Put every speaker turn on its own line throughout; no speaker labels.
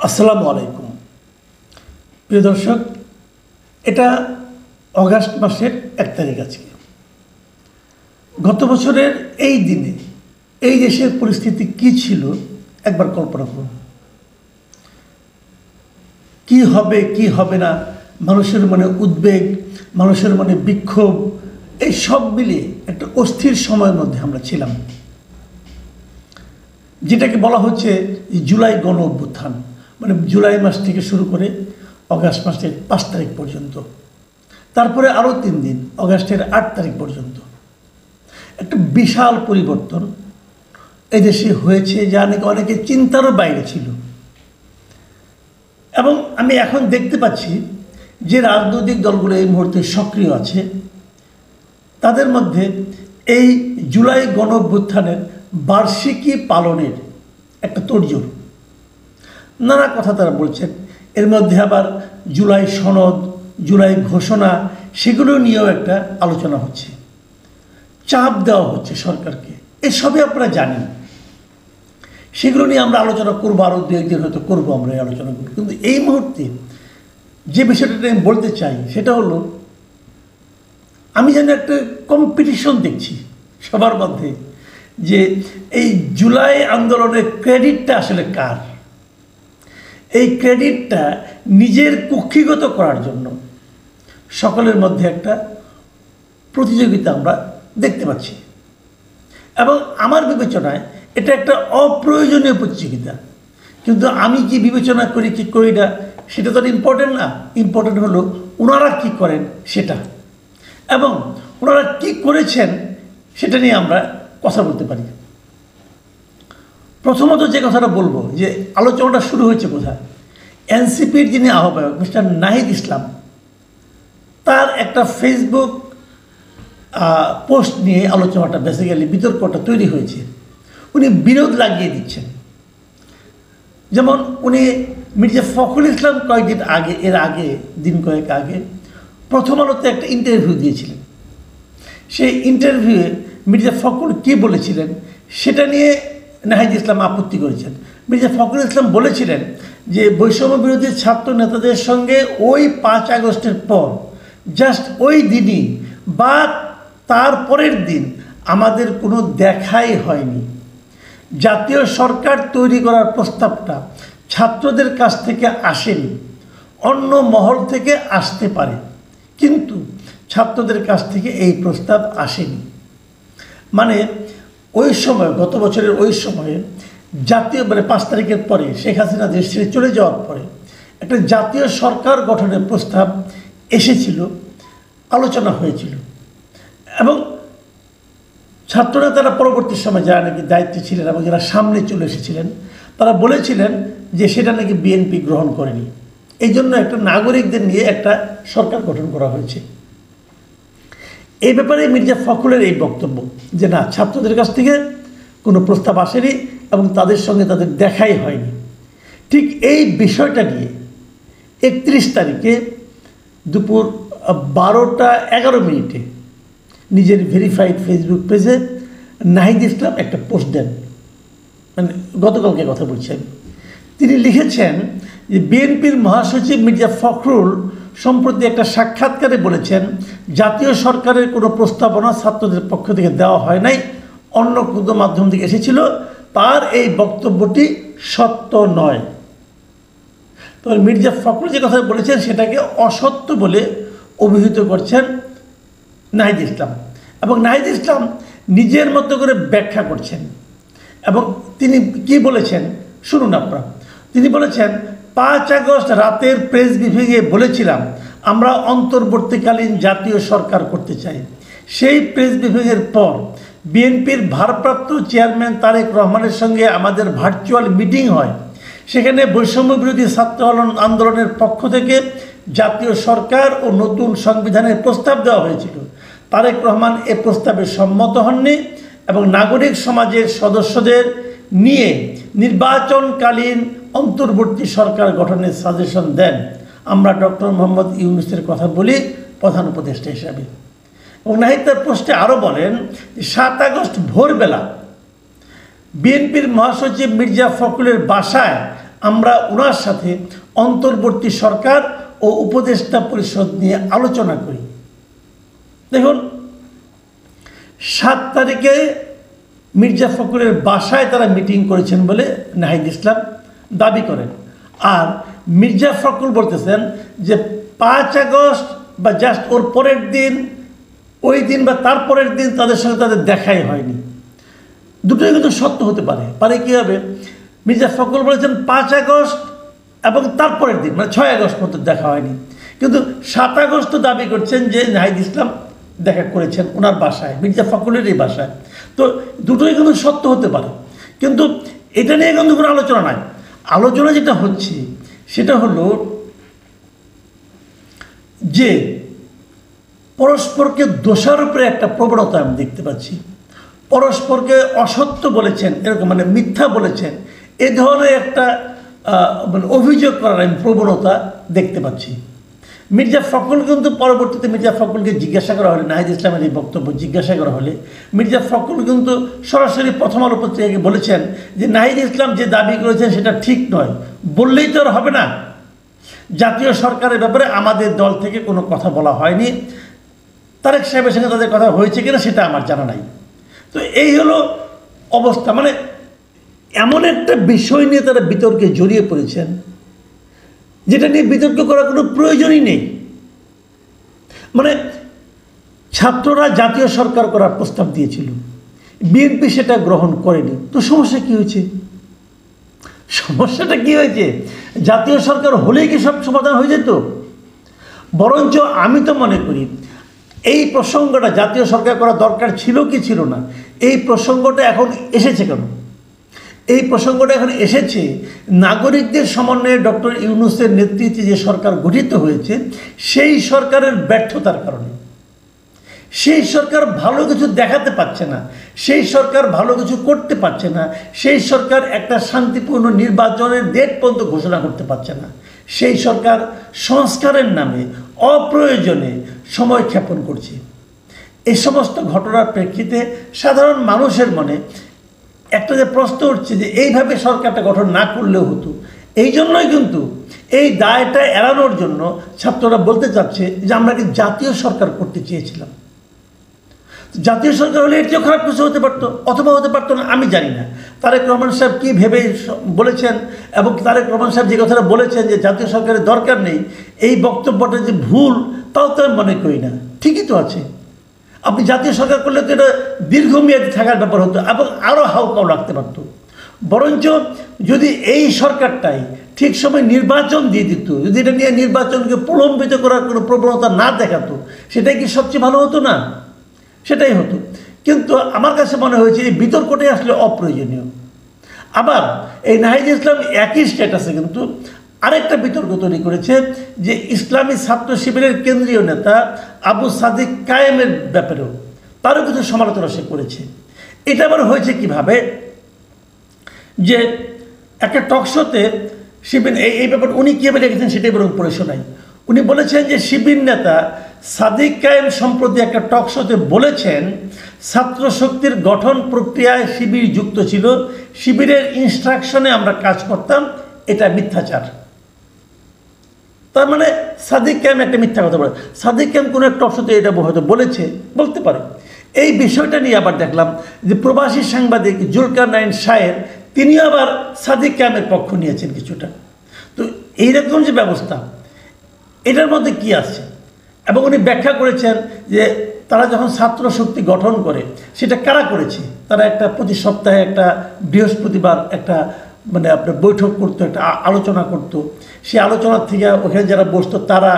আসসালামু আলাইকুম প্রিয় দর্শক, এটা অগাস্ট মাসের 1 তারিখ। আজকে গত বছরের এই দিনে এই দেশের পরিস্থিতি কি ছিল একবার কল্পনা করুন। কি হবে কি হবে না, মানুষের মনে উদ্বেগ, মানুষের মনে বিক্ষোভ, এই সব মিলিয়ে একটা অস্থির সময়ের মধ্যে আমরা ছিলাম, যেটাকে বলা হচ্ছে জুলাই গণ অভ্যুত্থান। মানে জুলাই মাস থেকে শুরু করে অগাস্ট মাসের 5 তারিখ পর্যন্ত, তারপরে আরও 3 দিন অগাস্টের 8 তারিখ পর্যন্ত একটা বিশাল পরিবর্তন এদেশে হয়েছে, যা নাকি অনেকে চিন্তারও বাইরে ছিল। এবং আমি এখন দেখতে পাচ্ছি যে রাজনৈতিক দলগুলো এই মুহূর্তে সক্রিয় আছে, তাদের মধ্যে এই জুলাই গণ অভ্যুত্থানের বার্ষিকী পালনের একটা তোড়জোড়, নানা কথা তারা বলছেন। এর মধ্যে আবার জুলাই সনদ, জুলাই ঘোষণা, সেগুলো নিয়েও একটা আলোচনা হচ্ছে, চাপ দেওয়া হচ্ছে সরকারকে। এসবই আপনারা জানেন, সেগুলো নিয়ে আমরা আলোচনা করবো, আরও 2-1 দিন হয়তো করবো আমরা এই আলোচনাগুলো। কিন্তু এই মুহূর্তে যে বিষয়টা আমি বলতে চাই সেটা হলো, আমি যেন একটা কম্পিটিশন দেখছি সবার মধ্যে, যে এই জুলাই আন্দোলনের ক্রেডিটটা আসলে কার। এই ক্রেডিটটা নিজের কুক্ষিগত করার জন্য সকলের মধ্যে একটা প্রতিযোগিতা আমরা দেখতে পাচ্ছি, এবং আমার বিবেচনায় এটা একটা অপ্রয়োজনীয় প্রতিযোগিতা। কিন্তু আমি কি বিবেচনা করি কি করি না সেটা তো ইম্পর্টেন্ট না। ইম্পর্টেন্ট হলো ওনারা কি করেন সেটা, এবং ওনারা কি করেছেন সেটা নিয়ে আমরা কথা বলতে পারি। প্রথমত যে কথাটা বলবো, যে আলোচনাটা শুরু হয়েছে কোথায়, এনসিপির যিনি আহ্বায়ক মিস্টার নাহিদ ইসলাম, তার একটা ফেসবুক পোস্ট নিয়ে আলোচনাটা বেসিক্যালি বিতর্কটা তৈরি হয়েছে। উনি বিরোধ লাগিয়ে দিচ্ছেন। যেমন উনি মির্জা ফখরুল ইসলাম কয়েকদিন আগে, দিন কয়েক আগে প্রথম আলোতে একটা ইন্টারভিউ দিয়েছিলেন। সেই ইন্টারভিউয়ে মির্জা ফখরুল কী বলেছিলেন সেটা নিয়ে নাহিদ ইসলাম আপত্তি করেছেন। মির্জা ফখরুল ইসলাম বলেছিলেন যে বৈষম্য বিরোধী ছাত্র নেতাদের সঙ্গে ওই 5 আগস্টের পর জাস্ট ওই দিনই বা তার পরের দিন আমাদের কোনো দেখাই হয়নি। জাতীয় সরকার তৈরি করার প্রস্তাবটা ছাত্রদের কাছ থেকে আসেনি, অন্য মহল থেকে আসতে পারে, কিন্তু ছাত্রদের কাছ থেকে এই প্রস্তাব আসেনি। মানে ওই সময়, গত বছরের ওই সময়ে জাতীয়, মানে 5 তারিখের পরে শেখ হাসিনা দেশ ছেড়ে চলে যাওয়ার পরে একটা জাতীয় সরকার গঠনের প্রস্তাব এসেছিল, আলোচনা হয়েছিল, এবং ছাত্ররা তারা পরবর্তী সময় যারা নাকি দায়িত্বে ছিলেন এবং যারা সামনে চলে এসেছিলেন, তারা বলেছিলেন যে সেটা নাকি বিএনপি গ্রহণ করেনি। এই জন্য একটা নাগরিকদের নিয়ে একটা সরকার গঠন করা হয়েছে। এই ব্যাপারে মির্জা ফখরুলের এই বক্তব্য যে না, ছাত্রদের কাছ থেকে কোনো প্রস্তাব আসেনি এবং তাদের সঙ্গে তাদের দেখাই হয়নি। ঠিক এই বিষয়টা নিয়ে 31 তারিখে দুপুর 12:11 নিজের ভেরিফাইড ফেসবুক পেজে নাহিদ ইসলাম একটা পোস্ট দেন। মানে গতকালকে কথা বলছেন। তিনি লিখেছেন যে বিএনপির মহাসচিব মির্জা ফখরুল সম্প্রতি একটা সাক্ষাৎকারে বলেছেন, জাতীয় সরকারের কোনো প্রস্তাবনা ছাত্রদের পক্ষ থেকে দেওয়া হয় নাই, অন্য কোনো মাধ্যম থেকে এসেছিল। তার এই বক্তব্যটি সত্য নয়। তবে মির্জা ফখরুল যে কথা বলেছেন সেটাকে অসত্য বলে অভিহিত করছেন নাহিদ ইসলাম, এবং নাহিদ ইসলাম নিজের মতো করে ব্যাখ্যা করছেন। এবং তিনি কি বলেছেন শুনুন আপনারা। তিনি বলেছেন, 5 আগস্ট রাতের প্রেস ব্রিফিংয়ে বলেছিলাম আমরা অন্তর্বর্তীকালীন জাতীয় সরকার করতে চাই। সেই প্রেস ব্রিফিংয়ের পর বিএনপির ভারপ্রাপ্ত চেয়ারম্যান তারেক রহমানের সঙ্গে আমাদের ভার্চুয়াল মিটিং হয়। সেখানে বৈষম্য বিরোধী ছাত্র আন্দোলনের পক্ষ থেকে জাতীয় সরকার ও নতুন সংবিধানের প্রস্তাব দেওয়া হয়েছিল। তারেক রহমান এ প্রস্তাবে সম্মত হননি এবং নাগরিক সমাজের সদস্যদের নিয়ে নির্বাচনকালীন অন্তর্বর্তী সরকার গঠনের সাজেশন দেন। আমরা ডক্টর মোহাম্মদ ইউনূসের কথা বলি প্রধান উপদেষ্টা হিসাবে। এবং নাহিদ তার পোস্টে আরও বলেন যে 7 আগস্ট ভোরবেলা বিএনপির মহাসচিব মির্জা ফখরুলের বাসায় আমরা ওনার সাথে অন্তর্বর্তী সরকার ও উপদেষ্টা পরিষদ নিয়ে আলোচনা করি। দেখুন, 7 তারিখে মির্জা ফখরুলের বাসায় তারা মিটিং করেছেন বলে নাহিদ ইসলাম দাবি করেন, আর মির্জা ফখরুল বলতেছেন যে 5 আগস্ট বা জাস্ট ওর পরের দিন, ওই দিন বা তারপরের দিন তাদের সঙ্গে তাদের দেখাই হয়নি। দুটোই কিন্তু সত্য হতে পারে কী হবে? মির্জা ফখরুল বলেছেন 5 আগস্ট এবং তারপরের দিন মানে 6 আগস্ট পর্যন্ত দেখা হয়নি, কিন্তু 7 আগস্ট দাবি করছেন যে নাহিদ ইসলাম দেখা করেছেন ওনার বাসায়, মির্জা ফখরুলের এই বাসায়। তো দুটোই কিন্তু সত্য হতে পারে, কিন্তু এটা নিয়ে কিন্তু কোনো আলোচনা নাই। আলোচনা যেটা হচ্ছে সেটা হলো যে পরস্পরকে দোষারোপের একটা প্রবণতা আমি দেখতে পাচ্ছি। পরস্পরকে অসত্য বলেছেন, এরকম মানে মিথ্যা বলেছেন, এ ধরনের একটা মানে অভিযোগ করার আমি প্রবণতা দেখতে পাচ্ছি। মির্জা ফখরুল কিন্তু পরবর্তীতে মির্জা ফখরুলকে জিজ্ঞাসা করা হলে, নাহিদ ইসলামের এই বক্তব্য জিজ্ঞাসা করা হলে মির্জা ফখরুল কিন্তু সরাসরি প্রথম আলো পত্রিকাকে বলেছেন যে নাহিদ ইসলাম যে দাবি করেছেন সেটা ঠিক নয়, বললেই তো আর হবে না। জাতীয় সরকারের ব্যাপারে আমাদের দল থেকে কোনো কথা বলা হয়নি, তারেক সাহেবের সঙ্গে তাদের কথা হয়েছে কিনা সেটা আমার জানা নাই। তো এই হলো অবস্থা, মানে এমন একটা বিষয় নিয়ে তারা বিতর্কে জড়িয়ে পড়েছেন যেটা নিয়ে বিতর্ক করার কোনো প্রয়োজনই নেই। মানে ছাত্ররা জাতীয় সরকার করার প্রস্তাব দিয়েছিল, বিএনপি সেটা গ্রহণ করেনি, তো সমস্যা কি হয়েছে? সমস্যাটা কি হয়েছে? জাতীয় সরকার হলেই কি সব সমাধান হয়ে যেত? বরঞ্চ আমি তো মনে করি এই প্রসঙ্গটা জাতীয় সরকার করা দরকার ছিল কি ছিল না, এই প্রসঙ্গটা এখন এসেছে কেন? এই প্রসঙ্গটা এখন এসেছে নাগরিকদের সমন্বয়ে ডক্টর ইউনূসের নেতৃত্বে যে সরকার গঠিত হয়েছে সেই সরকারের ব্যর্থতার কারণে। সেই সরকার ভালো কিছু দেখাতে পারছে না, সেই সরকার ভালো কিছু করতে পারছে না, সেই সরকার একটা শান্তিপূর্ণ নির্বাচনের ডেট পর্যন্ত ঘোষণা করতে পারছে না, সেই সরকার সংস্কারের নামে অপ্রয়োজনে সময় ক্ষেপণ করছে। এই সমস্ত ঘটনার প্রেক্ষিতে সাধারণ মানুষের মনে একটা যে প্রশ্ন উঠছে যে এইভাবে সরকারটা গঠন না করলেও হতো। এই জন্যই কিন্তু এই দায়টা এড়ানোর জন্য ছাত্ররা বলতে চাচ্ছে যে আমরা কি জাতীয় সরকার করতে চেয়েছিলাম। জাতীয় সরকার হলে এর চেয়েও খারাপ কিছু হতে পারতো, অথবা হতে পারতো না, আমি জানি না। তারেক রহমান সাহেব কী ভেবে বলেছেন, এবং তারেক রহমান সাহেব যে কথাটা বলেছেন যে জাতীয় সরকারের দরকার নেই, এই বক্তব্যটা যে ভুল তাও তো আমি মনে করি না, ঠিকই তো আছে। আপনি জাতীয় সরকার করলে তো এটা দীর্ঘমেয়াদী থাকার ব্যাপার হতো এবং আরও হাউকাও লাগতে পারতো। বরঞ্চ যদি এই সরকারটাই ঠিক সময় নির্বাচন দিয়ে দিত, যদি এটা নিয়ে নির্বাচনকে প্রলম্বিত করার কোনো প্রবণতা না দেখাতো, সেটাই কি সবচেয়ে ভালো হতো না? সেটাই হতো। কিন্তু আমার কাছে মনে হয়েছে এই বিতর্কটাই আসলে অপ্রয়োজনীয়। আবার এই নাহিদ ইসলাম একই স্ট্যাটাসে কিন্তু আরেকটা বিতর্ক তৈরি করেছে যে ইসলামী ছাত্র শিবিরের কেন্দ্রীয় নেতা আবু সাদিক কায়েমের ব্যাপারেও তারও কিছু সমালোচনা সে করেছে। এটা আবার হয়েছে কিভাবে, যে একটা টকশোতে শিবির এই ব্যাপারে উনি কীভাবে রেখেছেন সেটাই বরং পড়ে শোনাই। উনি বলেছেন যে শিবির নেতা সাদিক কায়েম সম্প্রতি একটা টকশোতে বলেছেন ছাত্র শক্তির গঠন প্রক্রিয়ায় শিবির যুক্ত ছিল, শিবিরের ইনস্ট্রাকশনে আমরা কাজ করতাম, এটা মিথ্যাচার। তার মানে সাদিক কায়েম একটা মিথ্যা কথা বলে। সাদিক কায়েম কোনো একটা টকশোতে এটা হয়তো বলতে পারে। এই বিষয়টা নিয়ে আবার দেখলাম যে প্রবাসী সাংবাদিক জুলকারনাইন শাহের তিনিও আবার সাদিক কায়েমের পক্ষ নিয়েছেন কিছুটা। তো এইরকম যে ব্যবস্থা, এটার মধ্যে কি আছে? এবং উনি ব্যাখ্যা করেছেন যে তারা যখন ছাত্র শক্তি গঠন করে সেটা কারা করেছে, তারা একটা প্রতি সপ্তাহে একটা বৃহস্পতিবার একটা মানে আপনার বৈঠক করতো, একটা আলোচনা করতো। সেই আলোচনার থেকে ওখানে যারা বসতো তারা,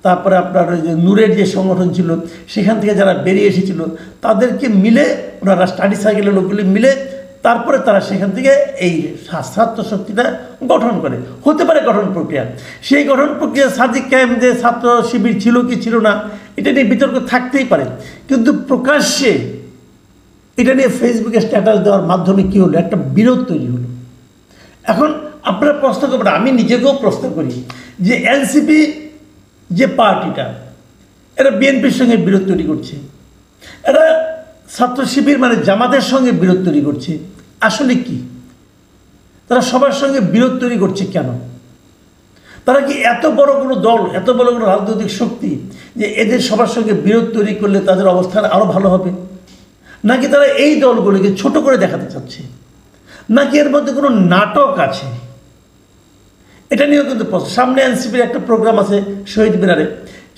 তারপরে আপনার ওই যে নূরের যে সংগঠন ছিল সেখান থেকে যারা বেরিয়ে এসেছিল তাদেরকে মিলে ওনারা স্টাডি সার্কেলের লোকগুলি মিলে তারপরে তারা সেখান থেকে এই ছাত্র শক্তিটা গঠন করে। হতে পারে গঠন প্রক্রিয়া, সেই গঠন প্রক্রিয়া সাদিক কায়েম যে ছাত্র শিবির ছিল কি ছিল না এটা নিয়ে বিতর্ক থাকতেই পারে, কিন্তু প্রকাশ্যে এটা নিয়ে ফেসবুকে স্ট্যাটাস দেওয়ার মাধ্যমে কী হলো, একটা বিরোধ তৈরি হলো। এখন আপনারা প্রশ্ন করবেন, আমি নিজেকেও প্রশ্ন করি যে এনসিপি যে পার্টিটা, এরা বিএনপির সঙ্গে বিরোধ তৈরি করছে, এরা ছাত্র শিবির মানে জামাতের সঙ্গে বিরোধ তৈরি করছে, আসলে কি? তারা সবার সঙ্গে বিরোধ তৈরি করছে কেন? তারা কি এত বড় কোনো দল, এত বড় কোনো রাজনৈতিক শক্তি যে এদের সবার সঙ্গে বিরোধ তৈরি করলে তাদের অবস্থান আরও ভালো হবে? নাকি তারা এই দলগুলিকে ছোট করে দেখাতে চাচ্ছে? নাকি এর মধ্যে কোনো নাটক আছে? এটা নিয়েও কিন্তু সামনে এনসিপির একটা প্রোগ্রাম আছে শহীদ মিনারে,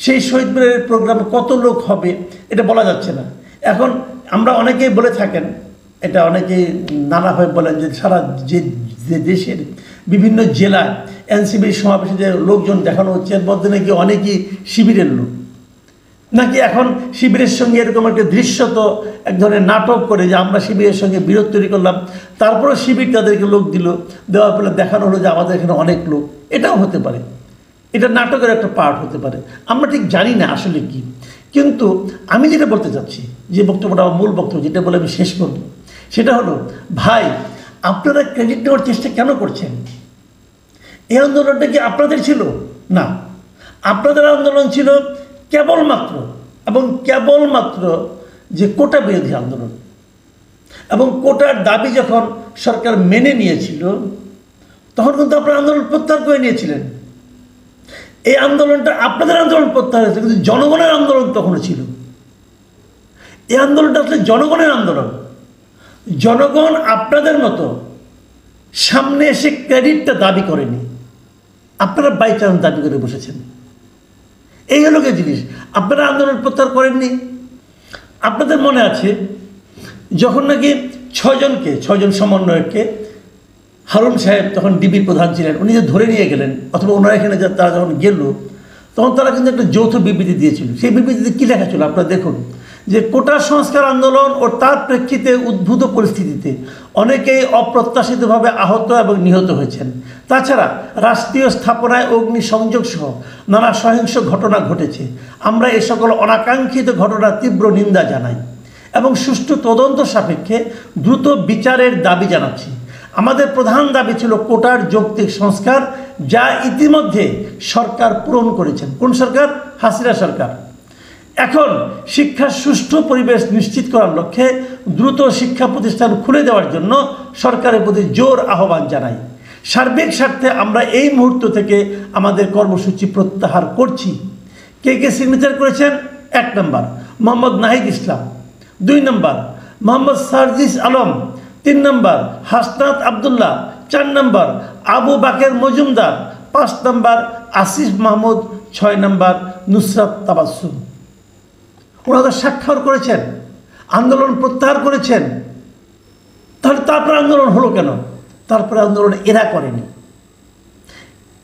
সেই শহীদ মিনারের প্রোগ্রামে কত লোক হবে এটা বলা যাচ্ছে না। এখন আমরা অনেকেই বলে থাকেন, এটা অনেকেই নানাভাবে বলেন যে সারা যে দেশের বিভিন্ন জেলায় এনসিপির সমাবেশে যে লোকজন দেখানো হচ্ছে এর মধ্যে নাকি অনেকেই শিবিরের লোক, নাকি এখন শিবিরের সঙ্গে এরকম একটা দৃশ্যত এক ধরনের নাটক করে যে আমরা শিবিরের সঙ্গে বিরোধ তৈরি করলাম, তারপরে শিবির তাদেরকে লোক দিল, দেওয়ার ফলে দেখানো হলো যে আমাদের এখানে অনেক লোক। এটাও হতে পারে, এটা নাটকের একটা পার্ট হতে পারে, আমরা ঠিক জানি না আসলে কি। কিন্তু আমি যেটা বলতে চাচ্ছি, যে বক্তব্যটা আমার মূল বক্তব্য, যেটা বলে আমি শেষ করব, সেটা হলো ভাই, আপনারা ক্রেডিট নেওয়ার চেষ্টা কেন করছেন? এই আন্দোলনটা কি আপনাদের ছিল? না, আপনাদের আন্দোলন ছিল কেবলমাত্র এবং কেবলমাত্র যে কোটা বিরোধী আন্দোলন। এবং কোটার দাবি যখন সরকার মেনে নিয়েছিল তখন কিন্তু আপনারা আন্দোলন প্রত্যাহার করে নিয়েছিলেন। এই আন্দোলনটা আপনাদের আন্দোলন প্রত্যাহার হয়েছে, কিন্তু জনগণের আন্দোলন তখনও ছিল। এই আন্দোলনটা আসলে জনগণের আন্দোলন। জনগণ আপনাদের মতো সামনে এসে ক্রেডিটটা দাবি করেনি, আপনারা বাই চান্স দাবি করে বসেছেন। এই হলো যে জিনিস, আপনারা আন্দোলন প্রত্যাহার করেননি। আপনাদের মনে আছে যখন নাকি ছয়জন সমন্বয়ককে হারুন সাহেব তখন ডিবির প্রধান ছিলেন, উনি যে ধরে নিয়ে গেলেন, অথবা ওনারা এখানে তারা যখন গেল তখন তারা কিন্তু একটা যৌথ বিবৃতি দিয়েছিল। সেই বিবৃতিতে কী লেখা ছিল আপনারা দেখুন, যে কোটা সংস্কার আন্দোলন ও তার প্রেক্ষিতে উদ্ভূত পরিস্থিতিতে অনেকেই অপ্রত্যাশিতভাবে আহত এবং নিহত হয়েছেন। তাছাড়া রাষ্ট্রীয় স্থাপনায় অগ্নিসংযোগ সহ নানা সহিংস ঘটনা ঘটেছে। আমরা এ সকল অনাকাঙ্ক্ষিত ঘটনার তীব্র নিন্দা জানাই এবং সুষ্ঠু তদন্ত সাপেক্ষে দ্রুত বিচারের দাবি জানাচ্ছি। আমাদের প্রধান দাবি ছিল কোটার যৌক্তিক সংস্কার, যা ইতিমধ্যে সরকার পূরণ করেছেন। কোন সরকার? হাসিনা সরকার। এখন শিক্ষার সুষ্ঠু পরিবেশ নিশ্চিত করার লক্ষ্যে দ্রুত শিক্ষা প্রতিষ্ঠান খুলে দেওয়ার জন্য সরকারের প্রতি জোর আহ্বান জানাই। সার্বিক স্বার্থে আমরা এই মুহূর্ত থেকে আমাদের কর্মসূচি প্রত্যাহার করছি। কে কে সিগনেচার করেছেন? 1 নম্বর মোহাম্মদ নাহিদ ইসলাম, 2 নম্বর মোহাম্মদ সার্জিস আলম, 3 নম্বর হাসনাত আবদুল্লাহ, 4 নম্বর আবু বাকের মজুমদার, 5 নম্বর আসিফ মাহমুদ, 6 নম্বর নুসরাত তাবাসসুম। ওনারা স্বাক্ষর করেছেন, আন্দোলন প্রত্যাহার করেছেন। তাহলে তারপরে আন্দোলন হলো কেন? তারপরে আন্দোলন এরা করেনি,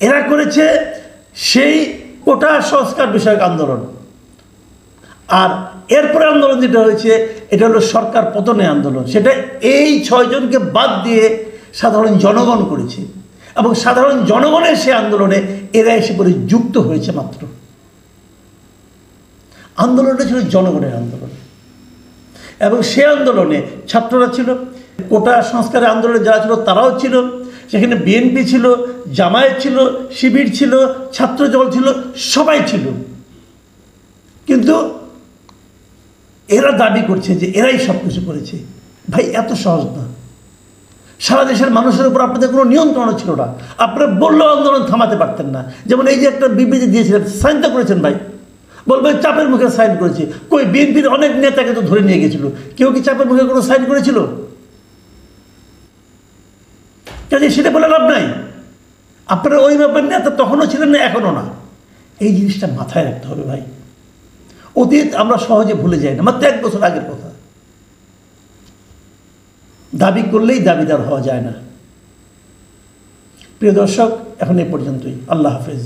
এরা করেছে সেই কোটা সংস্কার বিষয়ক আন্দোলন। আর এরপরে আন্দোলন যেটা হয়েছে এটা হলো সরকার পতনের আন্দোলন। সেটা এই 6 জনকে বাদ দিয়ে সাধারণ জনগণ করেছে, এবং সাধারণ জনগণের সে আন্দোলনে এরা এসে পরে যুক্ত হয়েছে মাত্র। আন্দোলনটা ছিল জনগণের আন্দোলন, এবং সে আন্দোলনে ছাত্ররা ছিল, কোটা সংস্কারের আন্দোলনে যারা ছিল তারাও ছিল, সেখানে বিএনপি ছিল, জামায়াত ছিল, শিবির ছিল, ছাত্রদল ছিল, সবাই ছিল। কিন্তু এরা দাবি করছে যে এরাই সব কিছু করেছে। ভাই, এত সহজ না। সারা দেশের মানুষের উপর আপনাদের কোনো নিয়ন্ত্রণ ছিল না, আপনারা বললেও আন্দোলন থামাতে পারতেন না। যেমন এই যে একটা বিবৃতি দিয়েছিলেন, সাইন তো করেছেন ভাই, বলবেন চাপের মুখে সাইন করেছে। কই, বিএনপির অনেক নেতাকে তো ধরে নিয়ে গেছিল, কেউ কি চাপের মুখে কোনো সাইন করেছিল? কাজে সেটা বলে লাভ নাই। আপনারা ওই ব্যাপার নেতা তখনও ছিলেন না, এখনও না। এই জিনিসটা মাথায় রাখতে হবে ভাই। অতীত আমরা সহজে ভুলে যাই না, মাত্র 1 বছর আগের কথা। দাবি করলেই দাবিদার হওয়া যায় না। প্রিয় দর্শক, এখন এ পর্যন্তই। আল্লাহ হাফেজ।